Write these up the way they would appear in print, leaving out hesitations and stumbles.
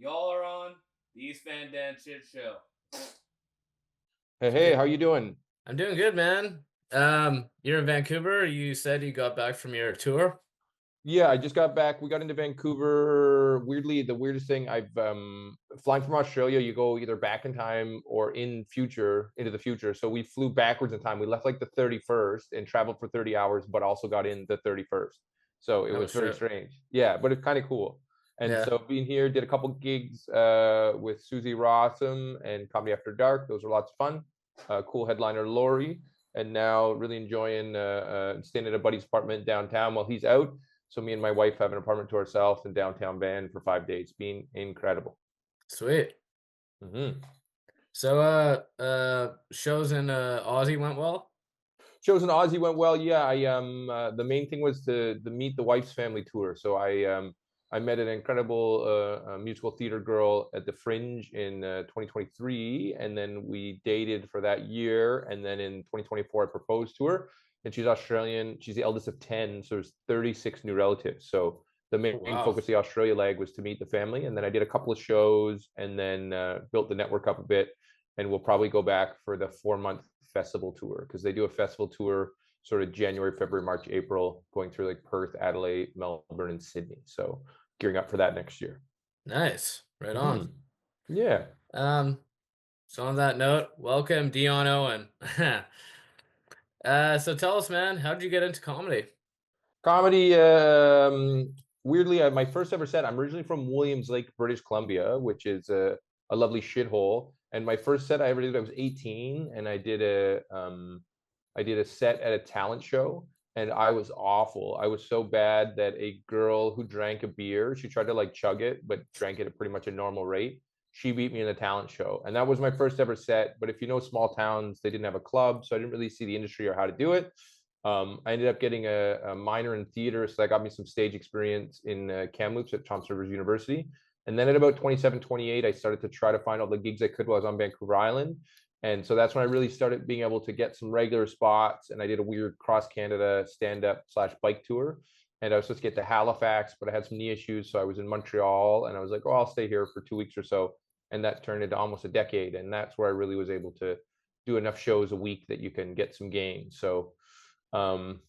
Y'all are on the East Van Dan Shit Show. Hey, Hey, how you doing? I'm doing good, man. You're in Vancouver. You said you got back from your tour. Yeah, I just got back. We got into Vancouver. Weirdly, the weirdest thing, I've flying from Australia, you go either back in time or into the future. So we flew backwards in time. We left like the 31st and traveled for 30 hours, but also got in the 31st. So it Oh was very shit. strange. Yeah, but it's kind of cool. And Yeah. so being here, did a couple gigs with Susie Rossum and Comedy After Dark. Those were lots of fun. Cool headliner Lori. And now really enjoying staying at a buddy's apartment downtown while he's out. So me and my wife have an apartment to ourselves in downtown Van for 5 days. Been incredible. Sweet. Mm-hmm. So shows in Aussie went well? Shows in Aussie went well. Yeah, I the main thing was to meet the wife's family tour. So I met an incredible musical theater girl at the Fringe in 2023, and then we dated for that year. And then in 2024, I proposed to her, and she's Australian. She's the eldest of 10, so there's 36 new relatives. So the Oh main wow. focus of the Australia leg was to meet the family, and then I did a couple of shows, and then built the network up a bit, and we'll probably go back for the 4 month festival tour because they do a festival tour sort of January, February, March, April, going through like Perth, Adelaide, Melbourne, and Sydney. So gearing up for that next year. Nice. Right on. Mm-hmm. Yeah. Um, so on that note, welcome Dion Owen. So tell us, man, how did you get into comedy? Comedy, weirdly, my first ever set, I'm originally from Williams Lake, British Columbia, which is a lovely shithole. And my first set I ever did, I was 18, and I did a set at a talent show, and I was awful. I was so bad that a girl who drank a beer, she tried to like chug it, but drank it at pretty much a normal rate. She beat me in the talent show, and that was my first ever set. But if you know small towns, they didn't have a club, so I didn't really see the industry or how to do it. I ended up getting a minor in theater, so that got me some stage experience in Kamloops at Thompson Rivers University. And then at about 27, 28, I started to try to find all the gigs I could while I was on Vancouver Island. And so that's when I really started being able to get some regular spots. And I did a weird cross Canada stand up / bike tour. And I was supposed to get to Halifax, but I had some knee issues. So I was in Montreal, and I was like, oh, I'll stay here for 2 weeks or so. And that turned into almost a decade. And that's where I really was able to do enough shows a week that you can get some gains. So um,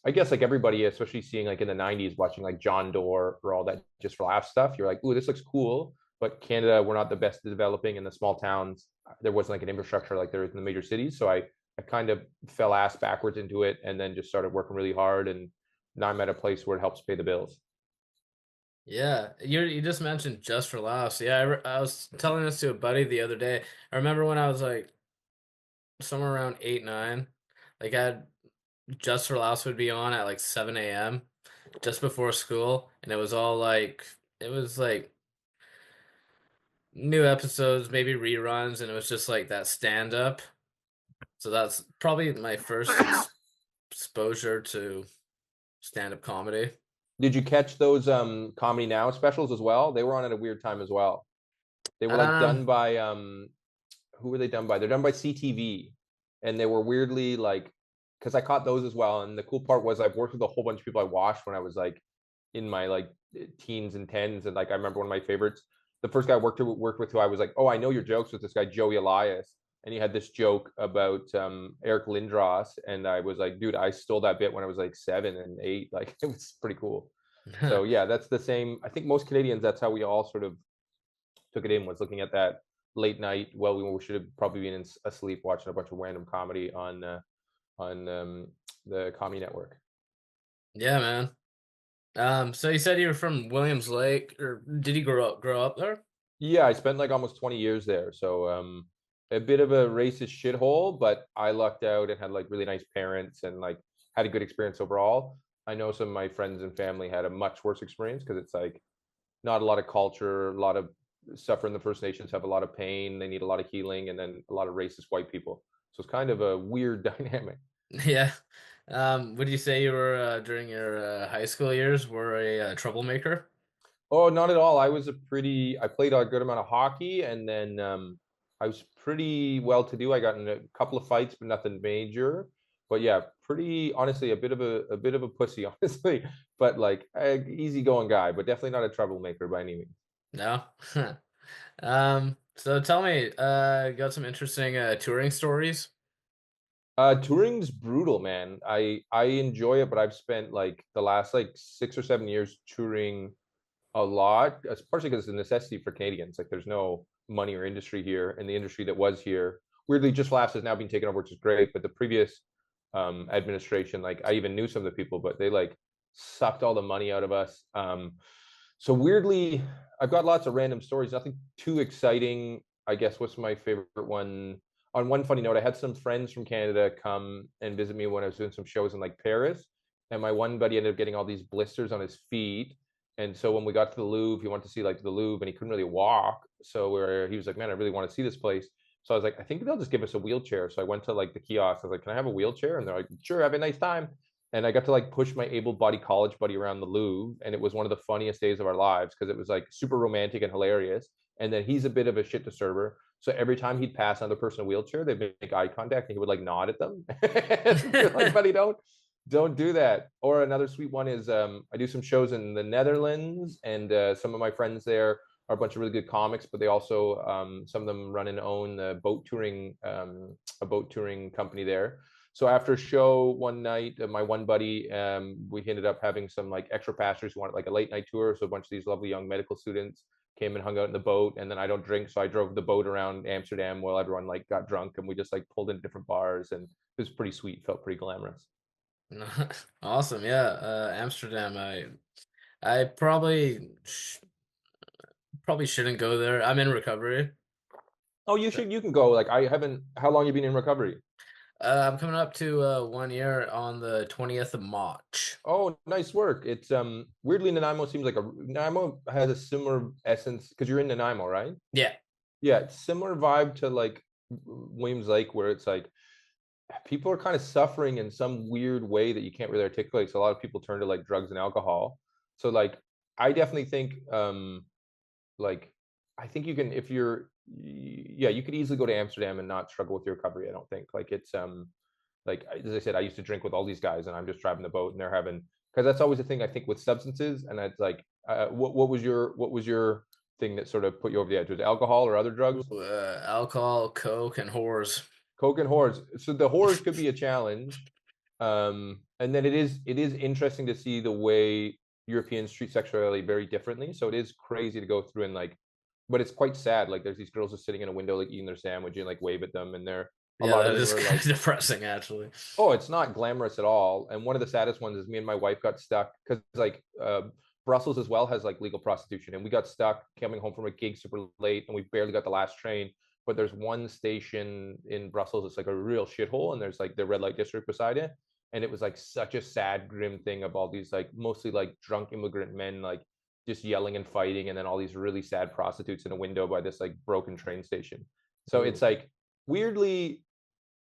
I guess like everybody, especially seeing like in the 90s, watching like John Doerr or all that just for laugh stuff, you're like, ooh, this looks cool. But Canada, we're not the best at developing in the small towns. There wasn't like an infrastructure like there is in the major cities. So I kind of fell ass backwards into it and then just started working really hard. And now I'm at a place where it helps pay the bills. Yeah, you just mentioned just for laughs. Yeah, I was telling this to a buddy the other day. I remember when I was like somewhere around 8, 9, like I had Just for Laughs would be on at like 7 a.m. just before school, and it was all like it was like new episodes, maybe reruns, and it was just like that stand up. So that's probably my first exposure to stand up comedy. Did you catch those Comedy Now specials as well? They were on at a weird time as well. They were like Um, done by who were they done by? They're done by CTV, and they were weirdly like, because I caught those as well. And the cool part was I've worked with a whole bunch of people I watched when I was like in my like teens and tens, and like I remember one of my favorites. The first guy I worked with who I was like, oh, I know your jokes with this guy Joey Elias, and he had this joke about Eric Lindros, and I was like, dude, I stole that bit when I was like 7 and 8. Like it was pretty cool. So yeah, that's the same. I think most Canadians, that's how we all sort of took it in, was looking at that late night. Well, we should have probably been asleep watching a bunch of random comedy on the Comedy Network. yeah, man. So you said you were from Williams Lake, or did you grow up there? Yeah, I spent like almost 20 years there. So a bit of a racist shithole, but I lucked out and had like really nice parents and like had a good experience overall. I know some of my friends and family had a much worse experience because it's like not a lot of culture, a lot of suffer in the First Nations have a lot of pain, they need a lot of healing, and then a lot of racist white people. So it's kind of a weird dynamic. Yeah. Would you say you were during your high school years were a troublemaker? Oh, not at all. I played a good amount of hockey, and then I was pretty well to do. I got in a couple of fights, but nothing major. But yeah, pretty honestly, a bit of a pussy, honestly. But like a easygoing guy, but definitely not a troublemaker by any means. No. So tell me, got some interesting touring stories? Touring's brutal, man. I enjoy it, but I've spent like the last like 6 or 7 years touring a lot. It's partially because it's a necessity for Canadians. Like there's no money or industry here, and the industry that was here, weirdly, just Laughs has now been taken over, which is great. But the previous administration, like I even knew some of the people, but they like sucked all the money out of us. So weirdly, I've got lots of random stories. Nothing too exciting. I guess what's my favorite one? On one funny note, I had some friends from Canada come and visit me when I was doing some shows in like Paris, and my one buddy ended up getting all these blisters on his feet. And so when we got to the Louvre, he wanted to see like the Louvre, and he couldn't really walk. So he was like, "Man, I really want to see this place." So I was like, "I think they'll just give us a wheelchair." So I went to like the kiosk. I was like, "Can I have a wheelchair?" And they're like, "Sure, have a nice time." And I got to like push my able-bodied college buddy around the Louvre, and it was one of the funniest days of our lives because it was like super romantic and hilarious. And then he's a bit of a shit disturber, so every time he'd pass another person in a wheelchair, they'd make eye contact, and he would like nod at them. You're like, buddy, don't do that. Or another sweet one is I do some shows in the Netherlands, and some of my friends there are a bunch of really good comics, but they also some of them run and own the boat touring a boat touring company there. So after a show one night, my one buddy, we ended up having some like extra passengers who wanted like a late night tour. So a bunch of these lovely young medical students came and hung out in the boat. And then I don't drink, so I drove the boat around Amsterdam while everyone like got drunk, and we just like pulled into different bars, and it was pretty sweet. Felt pretty glamorous. Awesome. Yeah. Amsterdam. I probably shouldn't go there. I'm in recovery. Oh, you should. You can go. Like I haven't. How long you been in recovery? I'm coming up to 1 year on the 20th of March. Oh, nice work. It's weirdly Nanaimo seems like Nanaimo has a similar essence because you're in Nanaimo, right? Yeah. Yeah, it's similar vibe to like Williams Lake, where it's like people are kind of suffering in some weird way that you can't really articulate. So a lot of people turn to like drugs and alcohol. So like I definitely think like I think you can if you're yeah, you could easily go to Amsterdam and not struggle with your recovery. I don't think like it's like as I said, I used to drink with all these guys, and I'm just driving the boat, and they're having because that's always the thing I think with substances, and it's like what was your thing that sort of put you over the edge? Was it alcohol or other drugs? Ooh, alcohol, coke, and whores. Coke and whores. So the whores could be a challenge. And then it is interesting to see the way Europeans treat sexuality very differently. So it is crazy to go through and like, but it's quite sad. Like there's these girls just sitting in a window like eating their sandwich and like wave at them, and they're a Yeah, lot of that them is are kind like, of depressing, actually. oh, it's not glamorous at all. And one of the saddest ones is me and my wife got stuck because like Brussels as well has like legal prostitution, and we got stuck coming home from a gig super late, and we barely got the last train. But there's one station in Brussels, it's like a real shithole, and there's like the red light district beside it. And it was like such a sad, grim thing of all these like mostly like drunk immigrant men like just yelling and fighting, and then all these really sad prostitutes in a window by this like broken train station. So Ooh. it's like weirdly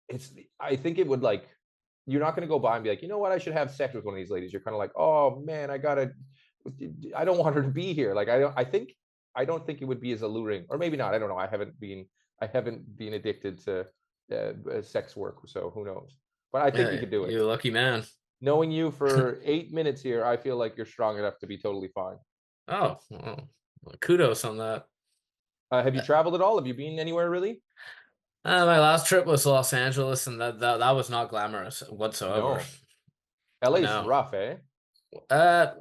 it's I think it would like you're not going to go by and be like, you know what, I should have sex with one of these ladies. You're kind of like, oh man, I don't want her to be here. Like I don't think it would be as alluring, or maybe not. I don't know. I haven't been addicted to sex work, so who knows? But I think you Yeah, could do it. you lucky man. Knowing you for 8 minutes here, I feel like you're strong enough to be totally fine. Oh, well, kudos on that. Have you traveled at all? Have you been anywhere really? My last trip was to Los Angeles, and that was not glamorous whatsoever. No. LA's No. rough, eh? Yeah,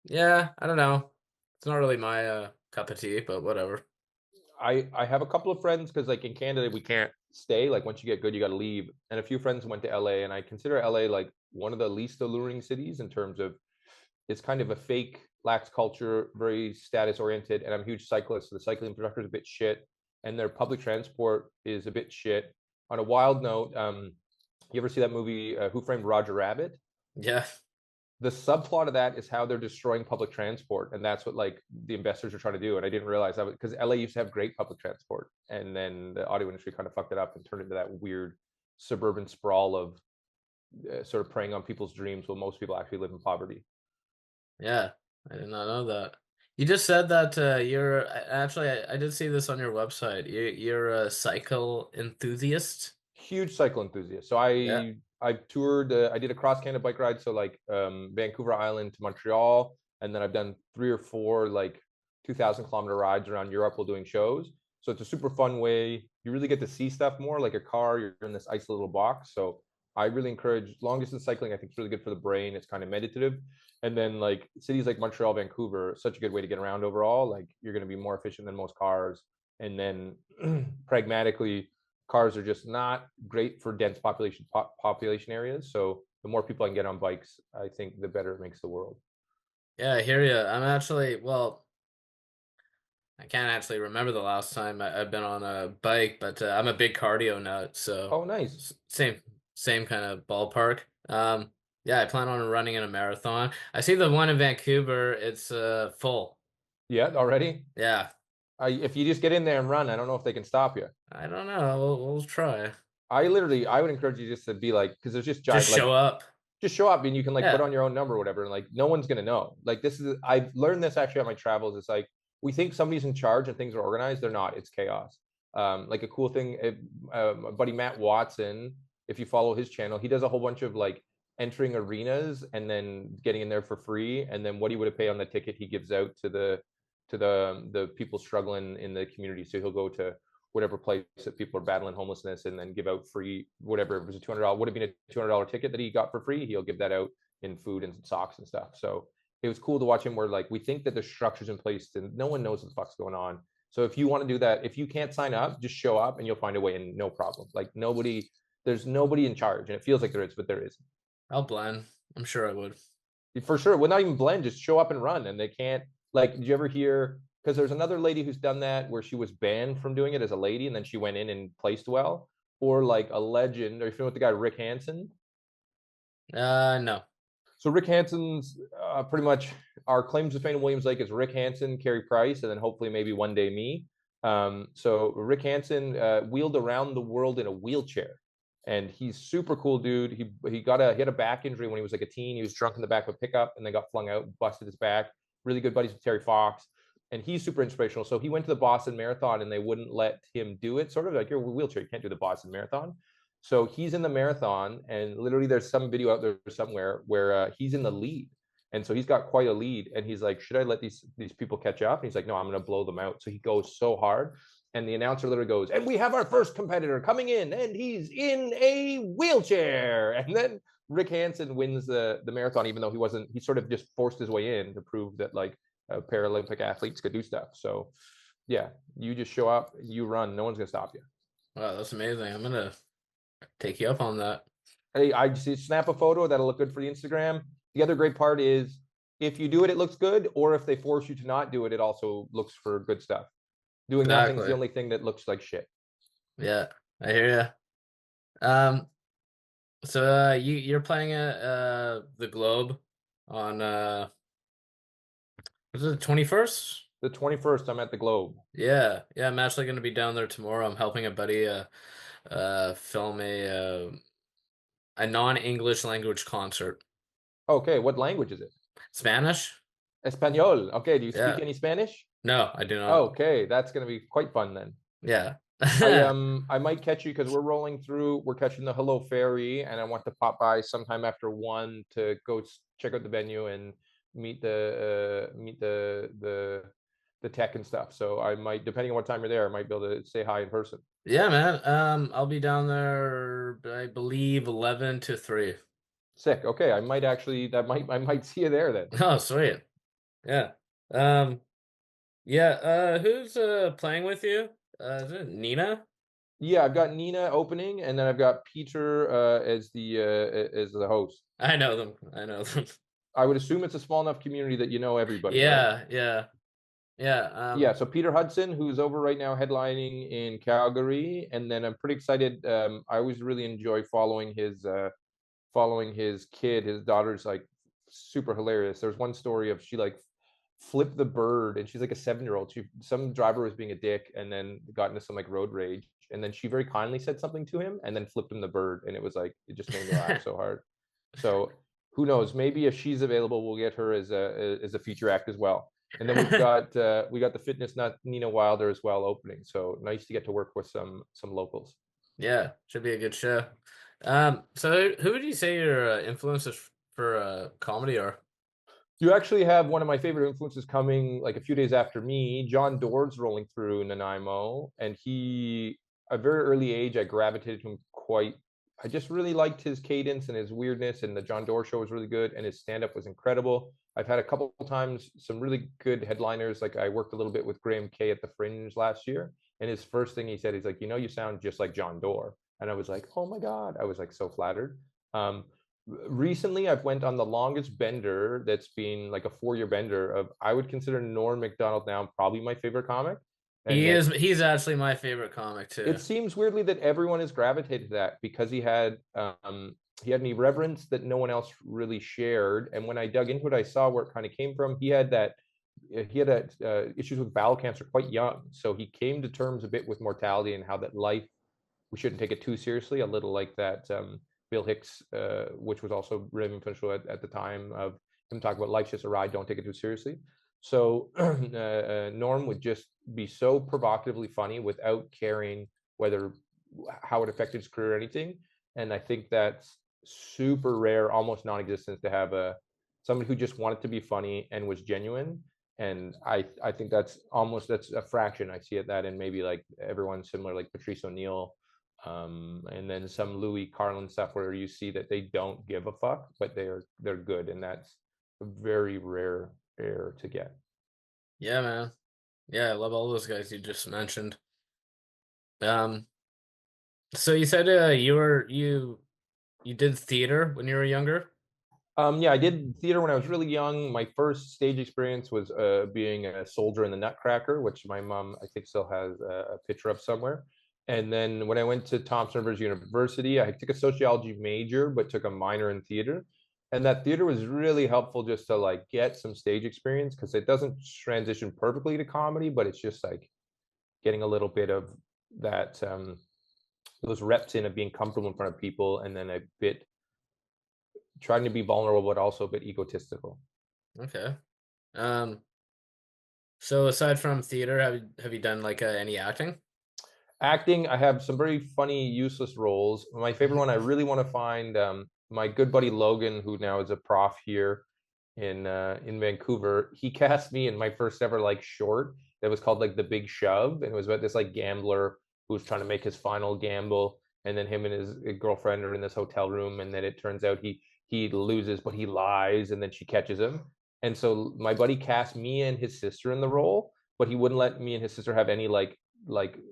yeah. I don't know. It's not really my cup of tea, but whatever. I have a couple of friends because like in Canada we can't stay. Like once you get good, you got to leave. And a few friends went to LA, and I consider LA like one of the least alluring cities in terms of it's kind of a fake, lacks culture, very status oriented. And I'm a huge cyclist, so the cycling infrastructure is a bit shit, and their public transport is a bit shit. On a wild note, you ever see that movie Who Framed Roger Rabbit? Yeah, The subplot of that is how they're destroying public transport, and that's what like the investors are trying to do. And I didn't realize that because LA used to have great public transport, and then the audio industry kind of fucked it up and turned into that weird suburban sprawl of sort of preying on people's dreams while most people actually live in poverty. yeah. I did not know that. You just said that you're actually. I did see this on your website. You're a cycle enthusiast. Huge cycle enthusiast. So Yeah. I've toured. I did a cross Canada bike ride, so like Vancouver Island to Montreal, and then I've done 3 or 4 like 2,000-kilometer rides around Europe while doing shows. So it's a super fun way. You really get to see stuff more. Like a car, you're in this isolated little box. So I really encourage long distance cycling. I think it's really good for the brain. It's kind of meditative. And then like cities like Montreal, Vancouver, such a good way to get around overall. Like you're going to be more efficient than most cars. And then pragmatically, cars are just not great for dense population areas. So the more people I can get on bikes, I think the better it makes the world. Yeah, I hear you. I'm actually, well, I can't actually remember the last time I've been on a bike, but I'm a big cardio nut, so Oh, nice. same kind of ballpark. Yeah, I plan on running in a marathon. I see the one in Vancouver, it's full. Yeah, already. Yeah, If you just get in there and run, I don't know if they can stop you. I don't know. We'll try. I would encourage you just to be like, because there's just Just giant, like, show up. just show up and you can like put Yeah. on your own number or whatever. And like, no one's going to know. Like, I've learned this actually on my travels. It's like, we think somebody's in charge and things are organized. They're not. It's chaos. Like a cool thing, my buddy Matt Watson, if you follow his channel, he does a whole bunch of like entering arenas and then getting in there for free. And then what he would have paid on the ticket, he gives out to the people struggling in the community. So he'll go to whatever place that people are battling homelessness and then give out free whatever. It was a $200, would have been a $200 ticket that he got for free. He'll give that out in food and socks and stuff. So it was cool to watch him where like we think that the structure's in place and no one knows what the fuck's going on. So if you want to do that, if you can't sign up, just show up and you'll find a way and no problem. Like there's nobody in charge, and it feels like there is, but there isn't. I'll blend. I'm sure I would. For sure. Well, not even blend, just show up and run. And they can't, like, did you ever hear, because there's another lady who's done that where she was banned from doing it as a lady and then she went in and placed well. Or like a legend, are you familiar with the guy Rick Hansen? No. So Rick Hansen's pretty much our claims to fame in Williams Lake is Rick Hansen, Carey Price, and then hopefully maybe one day me. So Rick Hansen wheeled around the world in a wheelchair, and he's super cool dude. He had a back injury when he was like a teen. He was drunk in the back of a pickup and then got flung out, busted his back. Really good buddies with Terry Fox, and he's super inspirational. So he went to the Boston Marathon and they wouldn't let him do it. Sort of like, you're a wheelchair, you can't do the Boston Marathon. So he's in the marathon, and literally there's some video out there somewhere where he's in the lead. And so he's got quite a lead, and he's like, should I let these people catch up? And he's like, no, I'm going to blow them out. So he goes so hard, and the announcer literally goes, and we have our first competitor coming in, and he's in a wheelchair. And then Rick Hansen wins the marathon, even though he sort of just forced his way in to prove that like Paralympic athletes could do stuff. So yeah, you just show up, you run, no one's going to stop you. Wow, that's amazing. I'm gonna take you up on that. Hey, I just snap a photo that'll look good for the Instagram. The other great part is if you do it, it looks good, or if they force you to not do it, it also looks for good stuff. Doing nothing is the only thing that looks like shit. Yeah, I hear you. So you're playing at the Globe on was it the 21st? The 21st, I'm at the Globe. Yeah, I'm actually gonna be down there tomorrow. I'm helping a buddy film a non-English language concert. Okay, what language is it? Spanish? Espanol. Okay, do you Yeah. speak any Spanish? No, I do not. Okay, that's gonna be quite fun then. Yeah. I might catch you because we're catching the Hello Ferry, and I want to pop by sometime after 1 to go check out the venue and meet the tech and stuff. So I might, depending on what time you're there, I might be able to say hi in person. Yeah, man. I'll be down there, I believe 11 to 3. Sick. Okay, I might see you there then. Oh, sweet. Yeah. Who's playing with you? Is it Nina? Yeah, I've got Nina opening, and then I've got Peter as the host. I know them. I would assume it's a small enough community that you know everybody. Yeah, right? yeah. Yeah, so Peter Hudson, who's over right now headlining in Calgary, and then I'm pretty excited. I always really enjoy following his kid. His daughter's like super hilarious. There's one story of she like flipped the bird, and she's like a 7-year-old. Some driver was being a dick and then got into some like road rage, and then she very kindly said something to him and then flipped him the bird, and it was like, it just made me laugh so hard. So who knows, maybe if she's available, we'll get her as a feature act as well. And then we got the fitness nut Nina Wilder as well opening. So nice to get to work with some locals. Yeah, should be a good show. So who would you say your influences for comedy are? You actually have one of my favorite influences coming like a few days after me. John Doerr's rolling through Nanaimo, and he, at a very early age, I gravitated to him quite. I just really liked his cadence and his weirdness, and the John Doerr show was really good, and his stand-up was incredible. I've had a couple times some really good headliners. Like I worked a little bit with Graham Kay at the Fringe last year, and his first thing he said, he's like, you sound just like John Doerr, and I was like, oh my god, I was like so flattered. Um, Recently I've went on the longest bender that's been like a 4-year bender of I would consider Norm Macdonald now probably my favorite comic. And that He's actually my favorite comic too. it seems weirdly that everyone has gravitated to that because he had an irreverence that no one else really shared. And when I dug into it, I saw where it kind of came from. He had issues with bowel cancer quite young. So he came to terms a bit with mortality and how that life, we shouldn't take it too seriously, a little like that Bill Hicks, which was also really influential at the time of him talking about life's just a ride, don't take it too seriously. So Norm would just be so provocatively funny without caring whether how it affected his career or anything. And I think that's super rare, almost non-existent, to have somebody who just wanted to be funny and was genuine. And I think that's a fraction. I see it that in maybe like everyone similar, like Patrice O'Neill, and then some Louis Carlin stuff where you see that they don't give a fuck, but they're good, and that's very rare air to get. Yeah, man. Yeah, I love all those guys you just mentioned. Um, so you said you did theater when you were younger? Yeah, I did theater when I was really young. My first stage experience was being a soldier in the Nutcracker, which my mom, I think, still has a picture of somewhere. And then when I went to Thompson Rivers University, I took a sociology major, but took a minor in theater. And that theater was really helpful just to like get some stage experience because it doesn't transition perfectly to comedy, but it's just like getting a little bit of that those reps in of being comfortable in front of people, and then a bit trying to be vulnerable, but also a bit egotistical. Okay. Um, so aside from theater, have you done like any acting? Acting, I have some very funny, useless roles. My favorite one, I really want to find my good buddy Logan, who now is a prof here in Vancouver. He cast me in my first ever like short that was called like The Big Shove, and it was about this like gambler who was trying to make his final gamble, and then him and his girlfriend are in this hotel room, and then it turns out he loses, but he lies, and then she catches him. And so my buddy cast me and his sister in the role, but he wouldn't let me and his sister have any like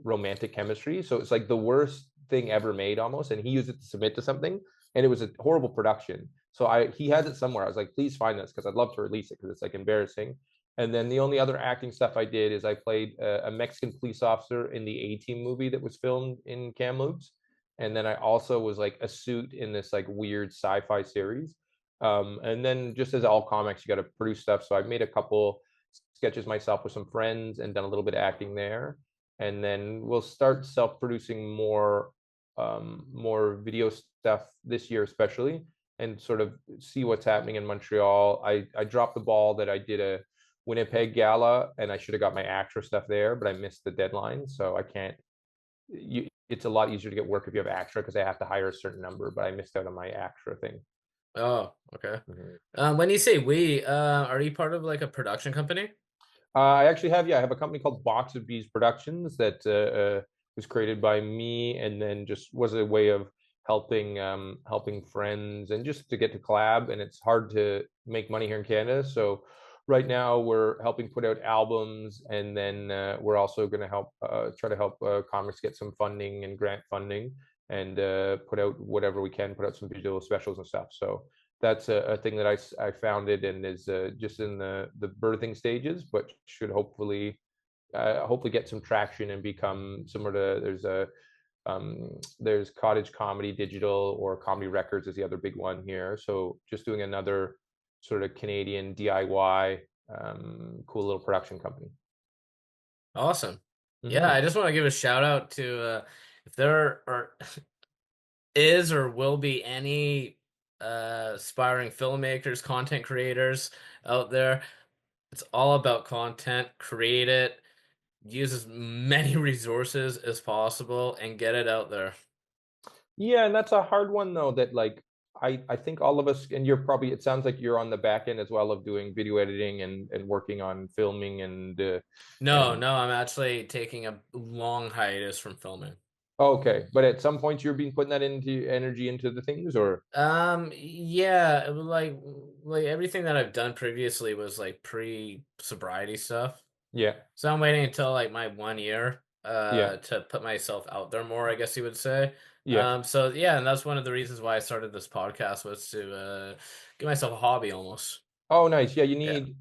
romantic chemistry. So it's like the worst thing ever made almost. And he used it to submit to something, and it was a horrible production. So he has it somewhere. I was like, please find this because I'd love to release it because it's like embarrassing. And then the only other acting stuff I did is I played a Mexican police officer in the A-Team movie that was filmed in Kamloops. And then I also was like a suit in this like weird sci-fi series. And then just as all comics, you got to produce stuff. So I made a couple sketches myself with some friends and done a little bit of acting there. And then we'll start self-producing more video stuff this year, especially, and sort of see what's happening in Montreal. I dropped the ball that I did a Winnipeg gala, and I should have got my ACTRA stuff there, but I missed the deadline, so I can't. It's a lot easier to get work if you have ACTRA because I have to hire a certain number, but I missed out on my ACTRA thing. Oh, okay. Mhm. When you say we, are you part of like a production company? I actually have, yeah, I have a company called Box of Bees Productions that was created by me, and then just was a way of helping friends and just to get to collab. And it's hard to make money here in Canada, so right now we're helping put out albums, and then we're also going to help try to help comics get some funding and grant funding, and put out whatever we can, put out some visual specials and stuff. So that's a thing that I founded and is just in the birthing stages, but should hopefully get some traction and become similar to there's Cottage Comedy Digital, or Comedy Records is the other big one here. So just doing another sort of Canadian DIY cool little production company. Awesome. Yeah, Mm-hmm. I just want to give a shout out to if there are is or will be any aspiring filmmakers, content creators out there. It's all about content. Create it, use as many resources as possible, and get it out there. Yeah, and that's a hard one though. That like I think all of us, and you're probably, it sounds like you're on the back end as well of doing video editing and working on filming and No, no, I'm actually taking a long hiatus from filming. okay, but at some point you're being putting that into energy into the things, or Yeah, like everything that I've done previously was like pre-sobriety stuff. yeah, So I'm waiting until like my 1 year yeah, to put myself out there more, I guess you would say. yeah. So yeah, and that's one of the reasons why I started this podcast was to give myself a hobby almost. Oh, nice. Yeah, you Yeah. need.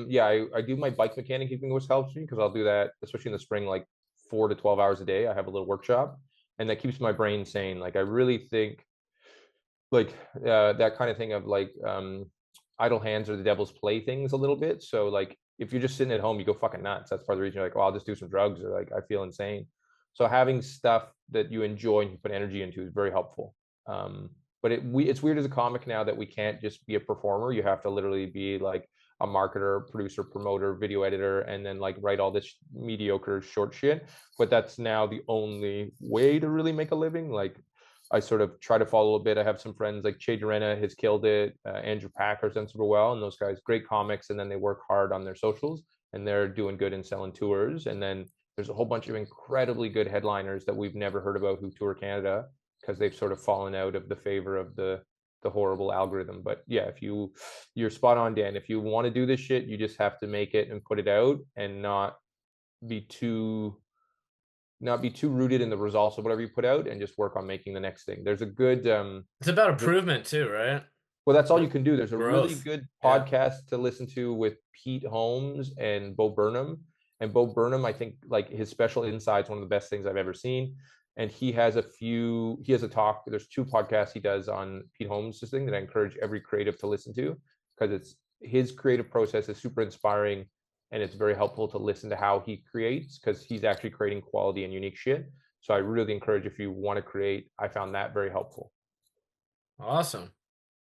Yeah, I do my bike mechanic keeping, which helps me because I'll do that, especially in the spring, like 4 to 12 hours a day. I have a little workshop, and that keeps my brain sane. Like I really think like that kind of thing of like idle hands are the devil's playthings a little bit. So like if you're just sitting at home, you go fucking nuts. That's part of the reason you're like, oh, I'll just do some drugs, or like I feel insane. So having stuff that you enjoy and you put energy into is very helpful. But it's weird as a comic now that we can't just be a performer. You have to literally be like a marketer, producer, promoter, video editor, and then like write all this mediocre short shit. But that's now the only way to really make a living. Like I sort of try to follow a bit. I have some friends like Che Durena has killed it. Andrew Packer's done super well, and those guys great comics. And then they work hard on their socials, and they're doing good and selling tours. And then there's a whole bunch of incredibly good headliners that we've never heard about who tour Canada because they've sort of fallen out of the favor of the horrible algorithm. But yeah, if you're spot on, Dan. If you want to do this shit, you just have to make it and put it out and be too not be too rooted in the results of whatever you put out and just work on making the next thing. There's a good It's about improvement too, right? well, that's all you can do. There's a really Growth. good Yeah. podcast to listen to with Pete Holmes and Bo Burnham. And Bo Burnham, I think like his special insights, one of the best things I've ever seen. And he has a talk. There's two podcasts he does on Pete Holmes' thing that I encourage every creative to listen to because it's his creative process is super inspiring and it's very helpful to listen to how he creates because he's actually creating quality and unique shit. So I really encourage if you want to create, I found that very helpful. Awesome.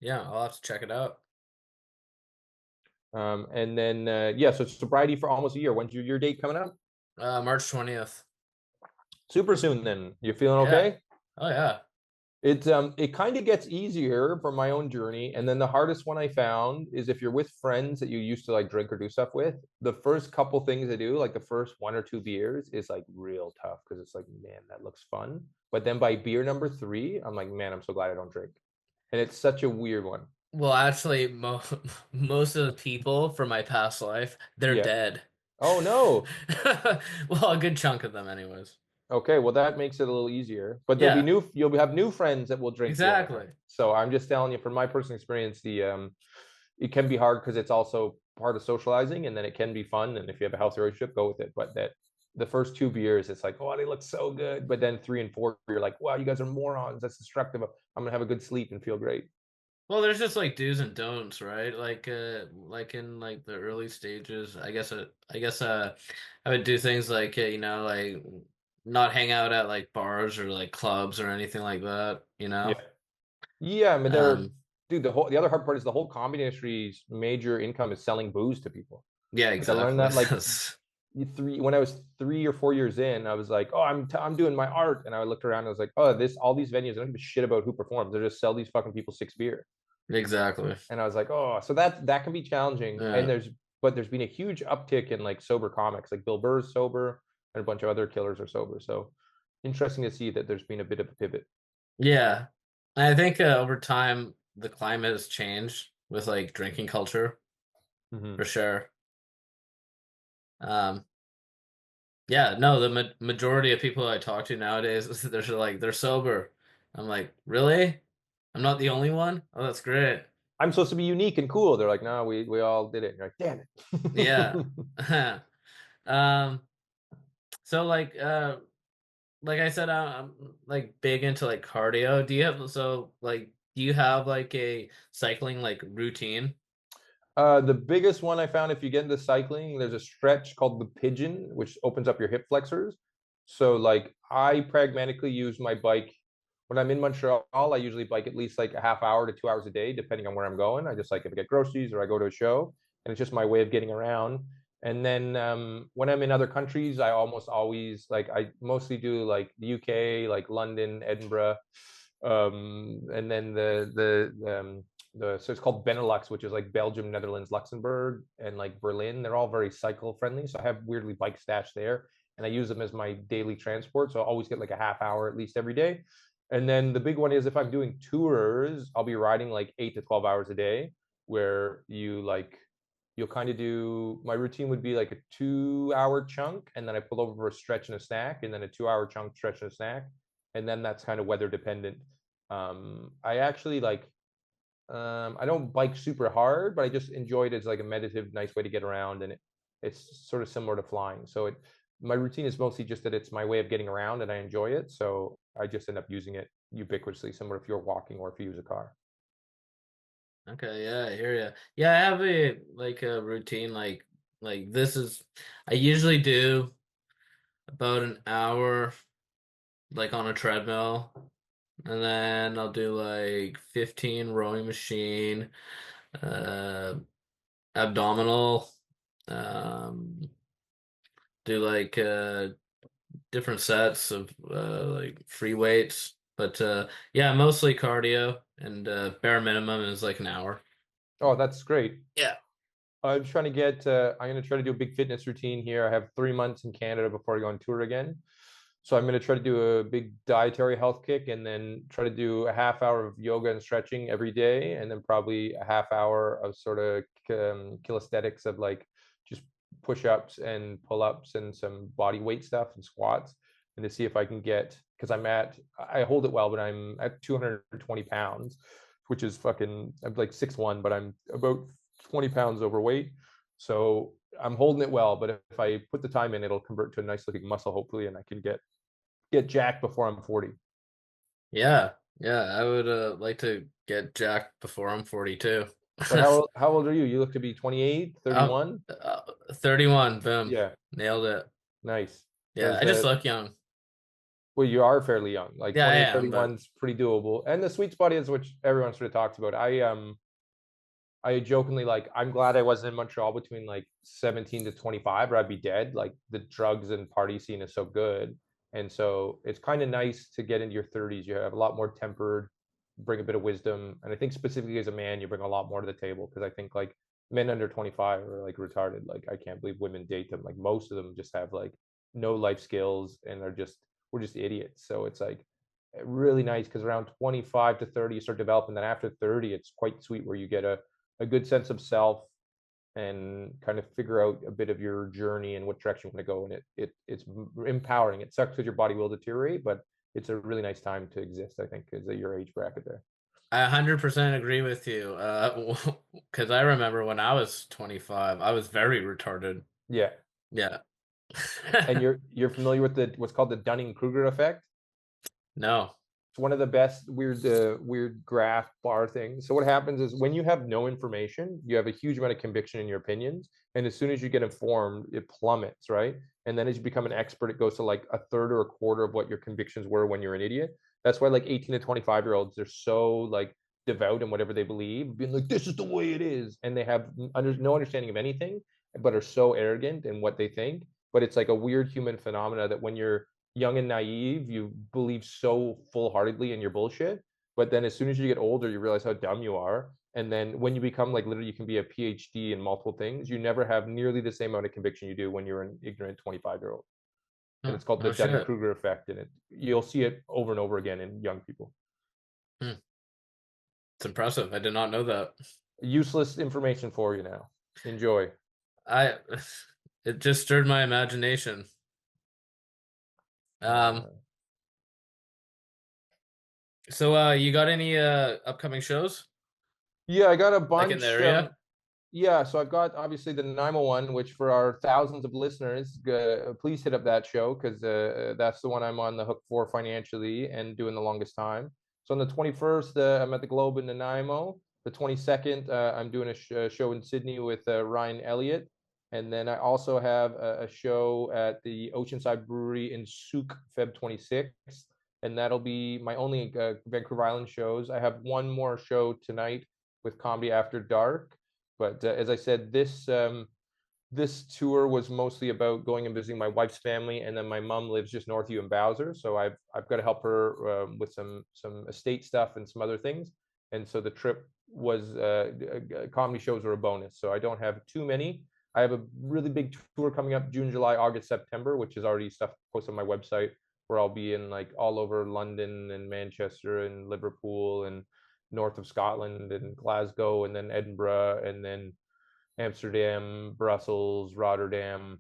Yeah, I'll have to check it out. And then yeah, so sobriety for almost a year. When's your date coming up? March 20th. Super soon then. You feeling Yeah. okay? Oh yeah. It kind of gets easier from my own journey. And then the hardest one I found is if you're with friends that you used to like drink or do stuff with, the first couple things I do, like the first 1 or 2 beers, is like real tough because it's like, man, that looks fun. But then by beer number 3, I'm like, man, I'm so glad I don't drink. And it's such a weird one. Well, actually, most of the people from my past life, they're Yeah. dead. Oh no. Well, a good chunk of them, anyways. Okay, well that makes it a little easier. But Yeah, you'll have new friends that will drink you all the exactly. time. So I'm just telling you from my personal experience, it can be hard because it's also part of socializing and then it can be fun. And if you have a healthy relationship, go with it. But that the first 2 beers, it's like, oh, they look so good. But then 3 and 4, you're like, wow, you guys are morons. That's destructive. I'm gonna have a good sleep and feel great. Well, there's just like do's and don'ts, right? Like in like the early stages, I would do things like like not hang out at like bars or like clubs or anything like that, you Yeah. know? Yeah, I mean Um, dude, the other hard part is the whole comedy industry's major income is selling booze to people. yeah, Like I learned exactly. that like when I was 3 or 4 years in, I was like, oh, I'm doing my art, and I looked around, and I was like, oh, all these venues, I don't give a shit about who performs. They just sell these fucking people 6 beer, Exactly. and I was like, oh, so that can be challenging. And Yeah. there's been a huge uptick in like sober comics, like Bill Burr's sober, and a bunch of other killers are sober. So interesting to see that there's been a bit of a pivot. Yeah. I think over time the climate has changed with like drinking culture Mm-hmm. for sure. Um, yeah, no, the majority of people I talk to nowadays, they're sober. I'm like, really? I'm not the only one? Oh, that's great. I'm supposed to be unique and cool. They're like, no, we all did it. And you're like, damn Yeah. it. Um, so like I said, I'm like big into like cardio. Do you have like a cycling like routine? The biggest one I found, if you get into cycling, there's a stretch called the pigeon, which opens up your hip flexors. So like I pragmatically use my bike when I'm in Montreal. I usually bike at least like a half hour to 2 hours a day, depending on where I'm going. I just like if I get groceries or I go to a show, and it's just my way of getting around. And then when I'm in other countries, I almost always like I mostly do like the UK, like London, Edinburgh, And then so it's called Benelux, which is like Belgium, Netherlands, Luxembourg, and like Berlin. They're all very cycle friendly. So I have weirdly bike stash there, and I use them as my daily transport. So I always get like a half hour at least every day. And then the big one is if I'm doing tours, I'll be riding like 8 to 12 hours a day, where you'll kind of do, my routine would be like a 2 hour chunk, and then I pull over for a stretch and a snack, and then a 2 hour chunk, stretch and a snack. And then that's kind of weather dependent. I actually I don't bike super hard, but I just enjoy it as like a meditative, nice way to get around. And it's sort of similar to flying. So my routine is mostly just that it's my way of getting around and I enjoy it. So I just end up using it ubiquitously, similar if you're walking or if you use a car. Okay, yeah, I hear you. Yeah, I have a routine this is I usually do about an hour like on a treadmill, and then I'll do like 15 rowing machine, uh abdominal, um do like different sets of like free weights. But yeah, mostly cardio, and bare minimum is like an hour. Oh, that's great. Yeah. I'm trying to get, I'm going to try to do a big fitness routine here. I have 3 months in Canada before I go on tour again. So I'm going to try to do a big dietary health kick, and then try to do a half hour of yoga and stretching every day. And then probably a half hour of sort of calisthenics of like just push-ups and pull-ups and some body weight stuff and squats. And to see if I can get, because I hold it well, but I'm at 220 pounds, which is fucking, I'm like 6'1", but I'm about 20 pounds overweight. So I'm holding it well, but if I put the time in, it'll convert to a nice looking muscle, hopefully, and I can get jacked before I'm 40. Yeah, yeah, I would like to get jacked before I'm 42. But how old are you? You look to be 28, Um, 31? 31, boom. Yeah, Nailed it. nice. Yeah, I just look young. Well, you are fairly young. Like Yeah, I 28, am, 31 but is pretty doable. And the sweet spot is, which everyone sort of talks about. I jokingly, like, I'm glad I wasn't in Montreal between like 17 to 25, or I'd be dead. Like the drugs and party scene is so good. And so it's kind of nice to get into your 30s. You have a lot more tempered, bring a bit of wisdom. And I think specifically as a man, you bring a lot more to the table, because I think like men under 25 are like retarded. Like I can't believe women date them. Like most of them just have like no life skills and we're just idiots. So it's like really nice, because around 25 to 30 you start developing. Then after 30 it's quite sweet, where you get a good sense of self and kind of figure out a bit of your journey and what direction you want to go. And it's empowering. It sucks because your body will deteriorate, but it's a really nice time to exist, I think, is at your age bracket there. I 100% agree with you. Because I remember when I was 25, I was very retarded. Yeah. Yeah. And you're familiar with what's called the Dunning-Kruger effect? No. It's one of the best weird graph bar things. So what happens is, when you have no information, you have a huge amount of conviction in your opinions, and as soon as you get informed, it plummets, right? And then as you become an expert, it goes to like a third or a quarter of what your convictions were when you're an idiot. That's why like 18 to 25-year-olds, they're so like devout in whatever they believe, being like, this is the way it is, and they have no understanding of anything, but are so arrogant in what they think. But it's like a weird human phenomena that when you're young and naive, you believe so full-heartedly in your bullshit. But then as soon as you get older, you realize how dumb you are. And then when you become like, literally, you can be a PhD in multiple things, you never have nearly the same amount of conviction you do when you're an ignorant 25-year-old. And it's called the No shit. Dunning-Kruger effect. And you'll see it over and over again in young people. It's impressive. I did not know that. Useless information for you now. Enjoy. It just stirred my imagination. So you got any upcoming shows? Yeah, I got a Like in bunch. the area? Yeah, so I've got obviously the Nanaimo one, which for our thousands of listeners, please hit up that show, because that's the one I'm on the hook for financially and doing the longest time. So on the 21st, I'm at the Globe in Nanaimo. The 22nd, I'm doing a show in Sydney with Ryan Elliott. And then I also have a show at the Oceanside Brewery in Souk, Feb 26th. And that'll be my only Vancouver Island shows. I have one more show tonight with Comedy After Dark. But as I said, this tour was mostly about going and visiting my wife's family, and then my mom lives just north of you in Bowser, so I've got to help her with some estate stuff and some other things. And so the trip was comedy shows were a bonus. So I don't have too many. I have a really big tour coming up June, July, August, September, which is already stuff posted on my website, where I'll be in like all over London and Manchester and Liverpool and north of Scotland and Glasgow and then Edinburgh and then Amsterdam, Brussels, Rotterdam,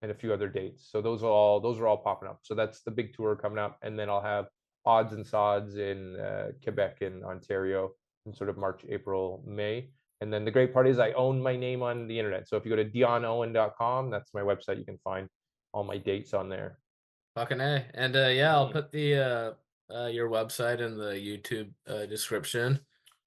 and a few other dates. So those are all popping up. So that's the big tour coming up, and then I'll have odds and sods in Quebec and Ontario in sort of March, April, May. And then the great part is I own my name on the internet. So if you go to dionowen.com, that's my website. You can find all my dates on there. Fucking A. And yeah, I'll put the your website in the YouTube description.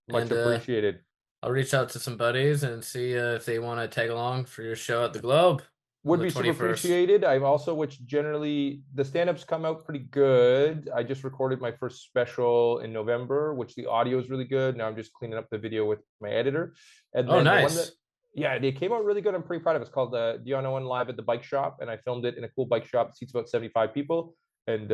Much And appreciated. I'll reach out to some buddies and see if they want to tag along for your show at the Globe. Would be super appreciated. I've also, which generally the stand-ups come out pretty good. I just recorded my first special in November, which the audio is really good. Now I'm just cleaning up the video with my editor. And then nice. The one that, yeah, they came out really good. I'm pretty proud of it. It's called Dion Owen Live at the Bike Shop, and I filmed it in a cool bike shop. It seats about 75 people, and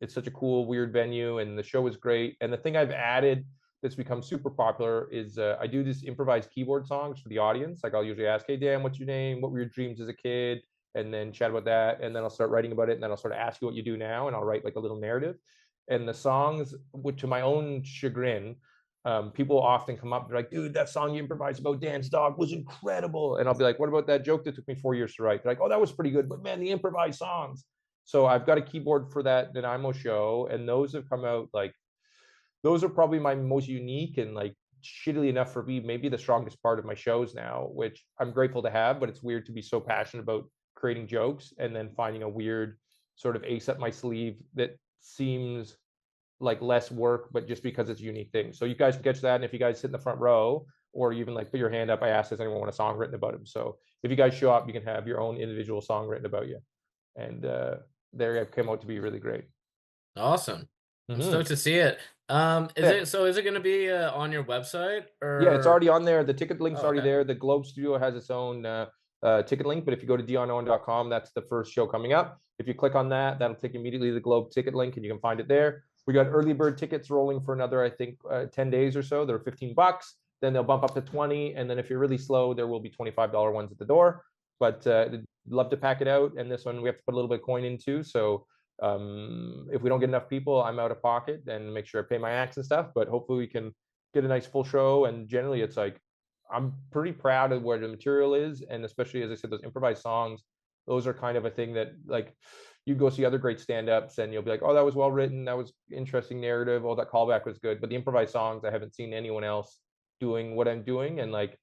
it's such a cool, weird venue, and the show was great. And the thing I've added that's become super popular is I do this improvised keyboard songs for the audience. Like I'll usually ask, hey Dan, what's your name? What were your dreams as a kid? And then chat about that. And then I'll start writing about it. And then I'll sort of ask you what you do now. And I'll write like a little narrative. And the songs, which to my own chagrin, people often come up, they're like, dude, that song you improvised about Dan's dog was incredible. And I'll be like, what about that joke that took me 4 years to write? They're like, oh, that was pretty good. But man, the improvised songs. So I've got a keyboard for that Nanaimo show. And those have come out like, those are probably my most unique and like shittily enough for me, maybe the strongest part of my shows now, which I'm grateful to have, but it's weird to be so passionate about creating jokes and then finding a weird sort of ace up my sleeve that seems like less work, but just because it's a unique thing. So you guys can catch that. And if you guys sit in the front row or even like put your hand up, I asked, does anyone want a song written about him? So if you guys show up, you can have your own individual song written about you. And there it came out to be really great. Awesome. I'm stoked to see it. Is it going to be on your website? Or? Yeah, it's already on there. The ticket link's already there. The Globe Studio has its own ticket link, but if you go to dionowen.com, that's the first show coming up. If you click on that, that'll take you immediately to the Globe ticket link, and you can find it there. We got early bird tickets rolling for another, I think, 10 days or so. They're $15. Then they'll bump up to 20, and then if you're really slow, there will be $25 ones at the door. But love to pack it out, and this one we have to put a little bit of coin into. So if we don't get enough people, I'm out of pocket and make sure I pay my acts and stuff, but hopefully we can get a nice full show. And generally it's like, I'm pretty proud of where the material is. And especially, as I said, those improvised songs, those are kind of a thing that like you go see other great stand-ups and you'll be like, oh, that was well written. That was interesting narrative. Oh, that callback was good. But the improvised songs, I haven't seen anyone else doing what I'm doing. And like,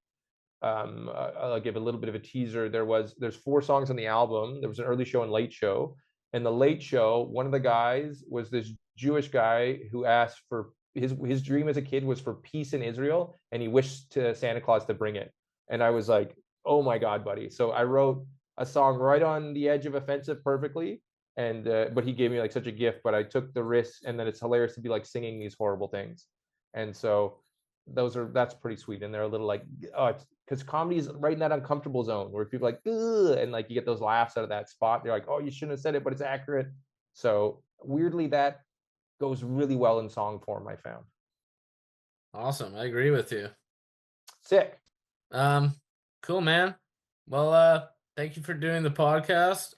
I'll give a little bit of a teaser. There's 4 songs on the album. There was an early show and late show. And the late show, one of the guys was this Jewish guy who asked for his dream as a kid was for peace in Israel, and he wished to Santa Claus to bring it. And I was like, oh my God, buddy. So I wrote a song right on the edge of offensive perfectly. And but he gave me like such a gift, but I took the risk, and then it's hilarious to be like singing these horrible things. And so that's pretty sweet. And they're a little like, oh, because comedy is right in that uncomfortable zone where people are like, ugh, and like you get those laughs out of that spot. They're like, oh, you shouldn't have said it, but it's accurate. So weirdly, that goes really well in song form, I found. Awesome. I agree with you. Sick. Cool, man. Well, thank you for doing the podcast.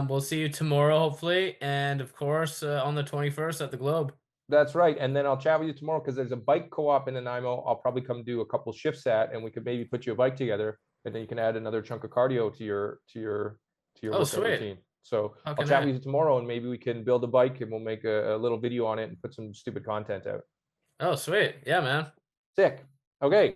We'll see you tomorrow, hopefully. And of course, on the 21st at the Globe. That's right. And then I'll chat with you tomorrow because there's a bike co-op in Nanaimo. I'll probably come do a couple shifts at, and we could maybe put you a bike together, and then you can add another chunk of cardio to your workout routine. So I'll chat with you tomorrow, and maybe we can build a bike, and we'll make a little video on it and put some stupid content out. Oh, sweet. Yeah, man. Sick. Okay.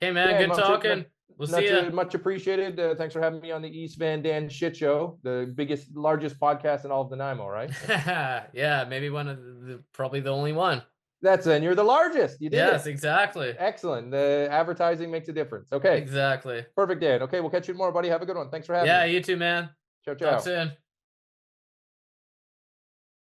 Okay, man. Good talking. We'll see you. Much appreciated. Thanks for having me on the East Van Dan Shit Show, the largest podcast in all of Nanaimo, right? Yeah, maybe probably the only one. And you're the largest. You did it. Yes, exactly. Excellent. The advertising makes a difference. Okay. Exactly. Perfect, Dan. Okay, we'll catch you tomorrow, buddy. Have a good one. Thanks for having me. Yeah, you too, man. Ciao, ciao. Talk soon.